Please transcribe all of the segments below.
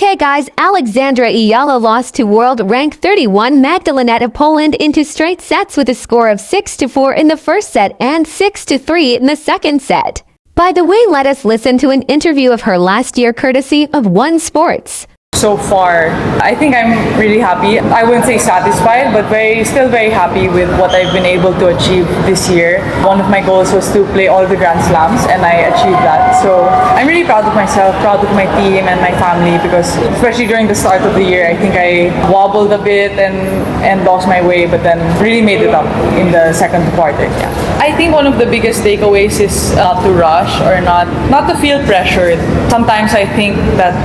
Okay guys, Alexandra Eala lost to world-rank 31 Magda Linette of Poland into straight sets with a score of 6-4 in the first set and 6-3 in the second set. By the way, let us listen to an interview of her last year courtesy of One Sports. So far, I think I'm really happy. I wouldn't say satisfied, but still very happy with what I've been able to achieve this year. One of my goals was to play all the Grand Slams, and I achieved that. So I'm really proud of myself, proud of my team and my family, because especially during the start of the year, I think I wobbled a bit and lost my way, but then really made it up in the second quarter. Yeah. I think one of the biggest takeaways is not to rush or not to feel pressured. Sometimes I think that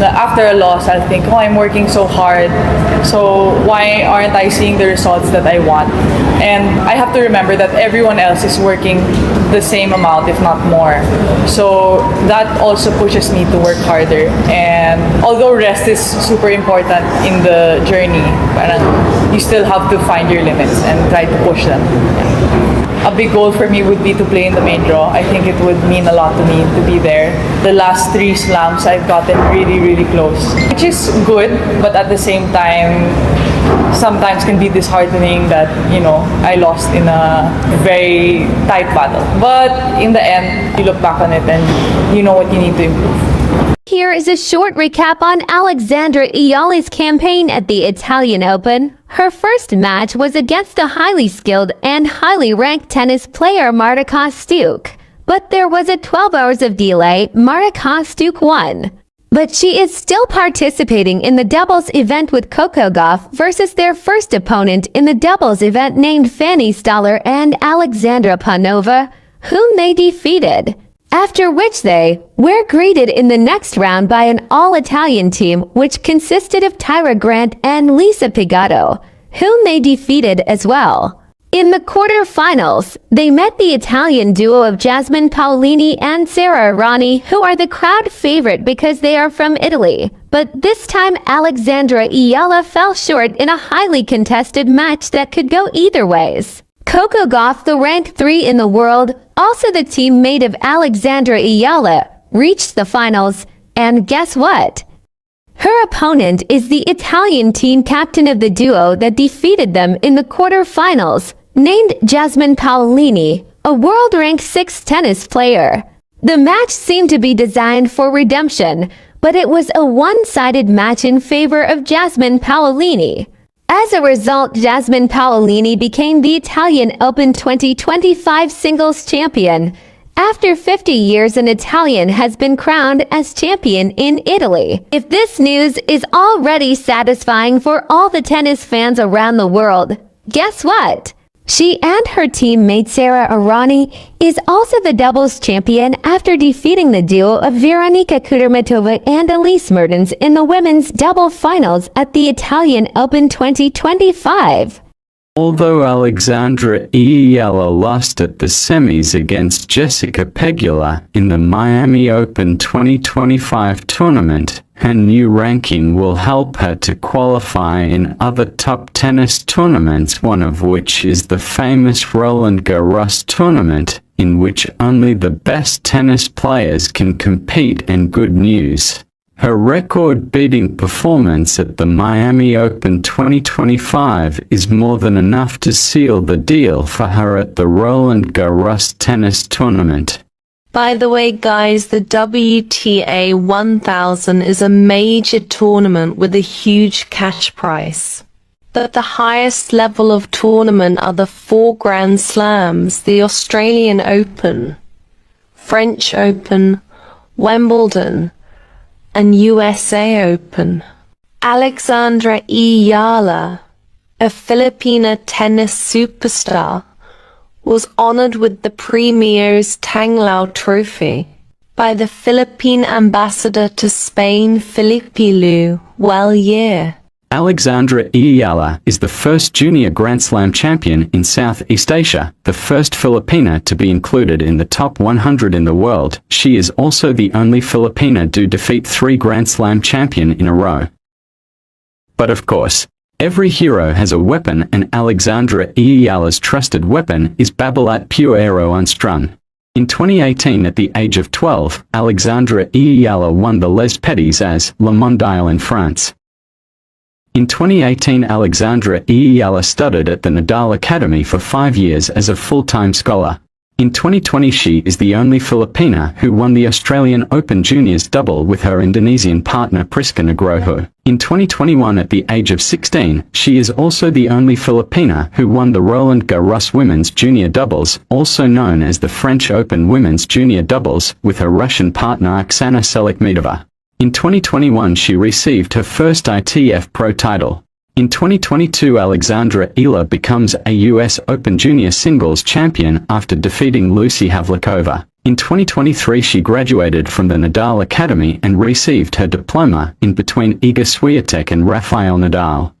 after a loss, I'll think, oh, I'm working so hard, so why aren't I seeing the results that I want? And I have to remember that everyone else is working the same amount, if not more. So that also pushes me to work harder. And although rest is super important in the journey, you still have to find your limits and try to push them. A big goal for me would be to play in the main draw. I think it would mean a lot to me to be there. The last 3 slams, I've gotten really, really close, which is good, but at the same time, sometimes can be disheartening that, I lost in a very tight battle. But in the end, you look back on it and you know what you need to improve. Here is a short recap on Alexandra Eala's campaign at the Italian Open. Her first match was against the highly skilled and highly ranked tennis player Marta Kostyuk. But there was a 12 hours of delay. Marta Kostyuk won. But she is still participating in the doubles event with Coco Gauff versus their first opponent in the doubles event named Fanny Stoller and Alexandra Panova, whom they defeated. After which they were greeted in the next round by an all-Italian team which consisted of Tyra Grant and Lisa Pigato, whom they defeated as well. In the quarterfinals, they met the Italian duo of Jasmine Paolini and Sara Errani, who are the crowd favorite because they are from Italy. But this time Alexandra Eala fell short in a highly contested match that could go either ways. Coco Gauff, the ranked 3 in the world, also the teammate of Alexandra Eala, reached the finals, and guess what? Her opponent is the Italian team captain of the duo that defeated them in the quarterfinals, named Jasmine Paolini, a world-ranked 6 tennis player. The match seemed to be designed for redemption, but it was a one-sided match in favor of Jasmine Paolini. As a result, Jasmine Paolini became the Italian Open 2025 singles champion. After 50 years, an Italian has been crowned as champion in Italy. If this news is already satisfying for all the tennis fans around the world, guess what? She and her teammate Sara Errani is also the doubles champion after defeating the duo of Veronika Kudermetova and Elise Mertens in the women's double finals at the Italian Open 2025. Although Alexandra Eala lost at the semis against Jessica Pegula in the Miami Open 2025 tournament, her new ranking will help her to qualify in other top tennis tournaments, one of which is the famous Roland Garros tournament, in which only the best tennis players can compete. And good news, her record-beating performance at the Miami Open 2025 is more than enough to seal the deal for her at the Roland Garros tennis tournament. By the way guys, the WTA 1000 is a major tournament with a huge cash prize. But the highest level of tournament are the 4 Grand Slams, the Australian Open, French Open, Wimbledon, and USA Open. Alexandra Eala, a Filipina tennis superstar, was honored with the Premier's Tanglao Trophy by the Philippine ambassador to Spain, Felipe Lu Huellier. Alexandra Eala is the first junior Grand Slam champion in Southeast Asia, the first Filipina to be included in the top 100 in the world. She is also the only Filipina to defeat 3 Grand Slam champions in a row. But of course, every hero has a weapon, and Alexandra Eala's trusted weapon is Babolat Pure Aero Unstrung. In 2018, at the age of 12, Alexandra eala won the Les Petits as Le Mondial in France. In 2018, Alexandra eala studied at the Nadal Academy for 5 years as a full-time scholar. In 2020, she is the only Filipina who won the Australian Open Juniors double with her Indonesian partner Priska Nugroho. In 2021, at the age of 16, she is also the only Filipina who won the Roland Garros Women's Junior Doubles, also known as the French Open Women's Junior Doubles, with her Russian partner Oksana Selikmedova. In 2021, she received her first ITF Pro title. In 2022, Alexandra eala becomes a US Open Junior Singles champion after defeating Lucy Havlikova. In 2023, she graduated from the Nadal Academy and received her diploma in between Iga Swiatek and Rafael Nadal.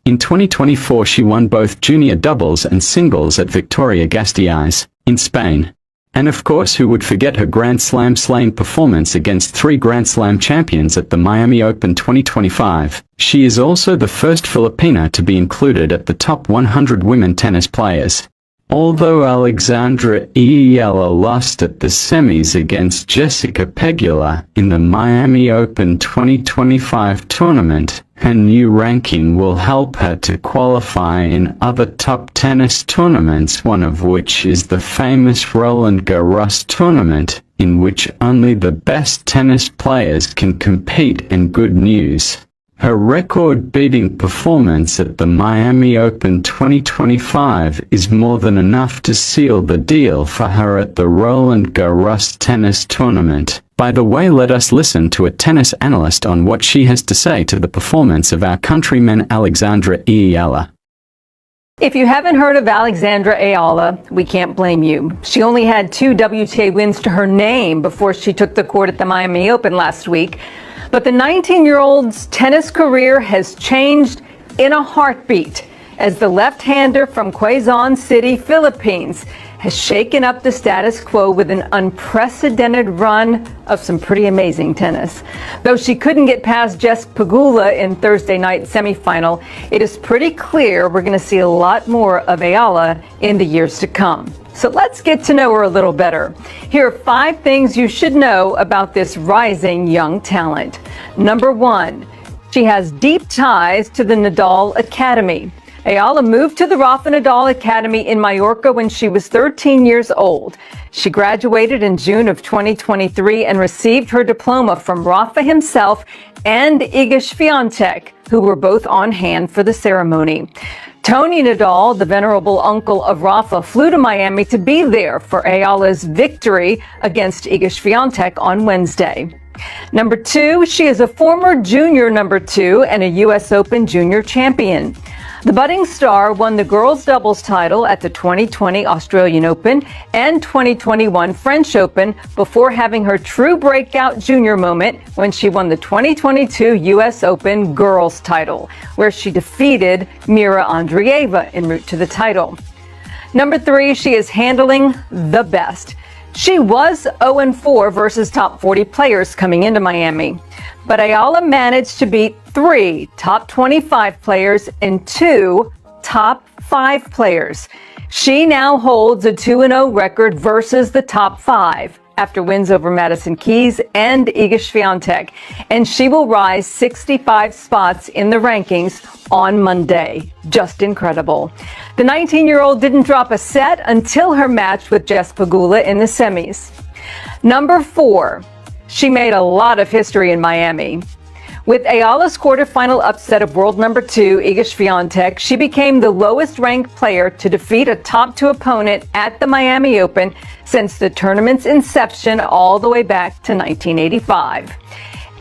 In 2024, she won both junior doubles and singles at Vitoria-Gasteiz, in Spain. And of course, who would forget her Grand Slam slaying performance against 3 Grand Slam champions at the Miami Open 2025. She is also the first Filipina to be included at the top 100 women tennis players. Although Alexandra eala lost at the semis against Jessica Pegula in the Miami Open 2025 tournament, her new ranking will help her to qualify in other top tennis tournaments, one of which is the famous Roland Garros tournament, in which only the best tennis players can compete. And good news, her record-beating performance at the Miami Open 2025 is more than enough to seal the deal for her at the Roland Garros tennis tournament. By the way, let us listen to a tennis analyst on what she has to say to the performance of our countryman Alexandra eala. If you haven't heard of Alexandra eala, we can't blame you. She only had 2 WTA wins to her name before she took the court at the Miami Open last week. But the 19-year-old's tennis career has changed in a heartbeat as the left-hander from Quezon City, Philippines, has shaken up the status quo with an unprecedented run of some pretty amazing tennis. Though she couldn't get past Jess Pegula in Thursday night semifinal, it is pretty clear we're going to see a lot more of eala in the years to come. So let's get to know her a little better. Here are 5 things you should know about this rising young talent. Number 1, she has deep ties to the Nadal Academy. Eala moved to the Rafa Nadal Academy in Mallorca when she was 13 years old. She graduated in June of 2023 and received her diploma from Rafa himself and Iga Swiatek, who were both on hand for the ceremony. Tony Nadal, the venerable uncle of Rafa, flew to Miami to be there for Eala's victory against Iga Swiatek on Wednesday. Number 2, she is a former junior number 2 and a U.S. Open junior champion. The budding star won the girls' doubles title at the 2020 Australian Open and 2021 French Open before having her true breakout junior moment when she won the 2022 U.S. Open girls' title, where she defeated Mira Andreeva en route to the title. Number 3, she is handling the best. She was 0-4 versus top 40 players coming into Miami, but Eala managed to beat 3 top 25 players and 2 top 5 players. She now holds a 2-0 record versus the top 5 after wins over Madison Keys and Iga Swiatek, and she will rise 65 spots in the rankings on Monday. Just incredible. The 19-year-old didn't drop a set until her match with Jess Pegula in the semis. Number 4, she made a lot of history in Miami. With Eala's quarterfinal upset of world number 2, Iga Swiatek, she became the lowest ranked player to defeat a top 2 opponent at the Miami Open since the tournament's inception all the way back to 1985.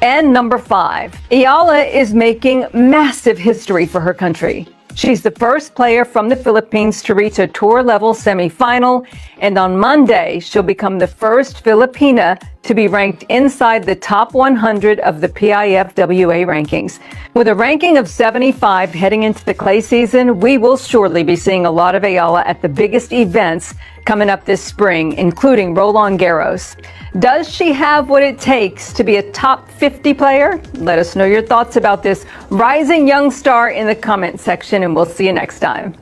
And number 5, Eala is making massive history for her country. She's the first player from the Philippines to reach a tour-level semifinal, and on Monday, she'll become the first Filipina to be ranked inside the top 100 of the PIFWA rankings. With a ranking of 75 heading into the clay season, we will surely be seeing a lot of Eala at the biggest events coming up this spring, including Roland Garros. Does she have what it takes to be a top 50 player? Let us know your thoughts about this rising young star in the comment section, and we'll see you next time.